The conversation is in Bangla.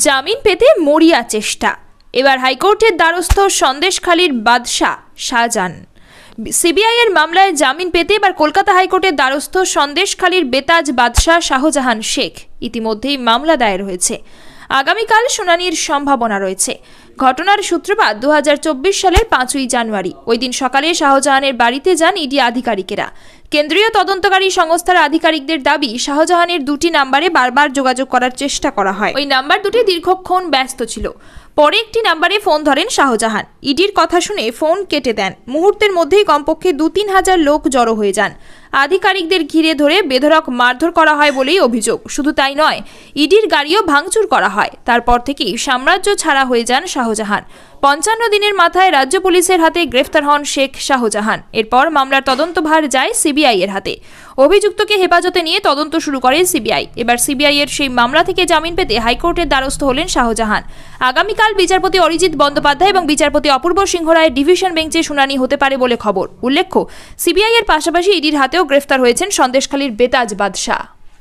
জামিন পেতে মরিয়া চেষ্টা। এবার হাইকোর্টের দ্বারস্থ সন্দেশখালীর বাদশা শাহজাহান। সিবিআই এর মামলায় জামিন পেতে এবার কলকাতা হাইকোর্টের দ্বারস্থ সন্দেশখালীর বেতাজ বাদশা শাহজাহান শেখ। ইতিমধ্যেই মামলা দায়ের হয়েছে। আগামীকাল শুনানির সম্ভাবনা রয়েছে। ঘটনার সূত্রপাত 2024 সালের 5ই জানুয়ারি। ওই দিন সকালে শাহজাহানের বাড়িতে যান ইডি আধিকারিকেরা। কেন্দ্রীয় তদন্তকারী সংস্থার আধিকারিকদের দাবি, শাহজাহানের দুটি নাম্বারে বারবার যোগাযোগ করার চেষ্টা করা হয়। ওই নাম্বার দুটি দীর্ঘক্ষণ ব্যস্ত ছিল। পরে একটি নাম্বারে ফোন ধরেন শাহজাহান। ইডির কথা শুনে ফোন কেটে দেন। মুহূর্তের মধ্যেই কমপক্ষে 2-3 হাজার লোক জড়ো হয়ে যান। আধিকারিকদের ঘিরে ধরে বেধড়ক মারধর করা হয় বলেই অভিযোগ। শুধু তাই নয়, ইডির গাড়িও ভাঙচুর করা হয়। তারপর থেকেই সাম্রাজ্য ছাড়া হয়ে যান শাহজাহান। 55 দিনের মাথায় রাজ্য পুলিশের হাতে গ্রেফতার হন শেখ শাহজাহান। এরপর মামলার তদন্তভার যায় সিবিআই এর হাতে। অভিযুক্তকে হেফাজতে নিয়ে তদন্ত শুরু করে সিবিআই। এবার সিবিআই এর সেই মামলা থেকে জামিন পেতে হাইকোর্টের দ্বারস্থ হলেন শাহজাহান। আগামীকাল বিচারপতি অরিজিৎ বন্দ্যোপাধ্যায় এবং বিচারপতি অপূর্ব সিংহ রায়ের ডিভিশন বেঞ্চে শুনানি হতে পারে বলে খবর। উল্লেখ্য, সিবিআই এর পাশাপাশি ইডির হাতেও গ্রেফতার হয়েছেন সন্দেশখালীর বেতাজ বাদশা।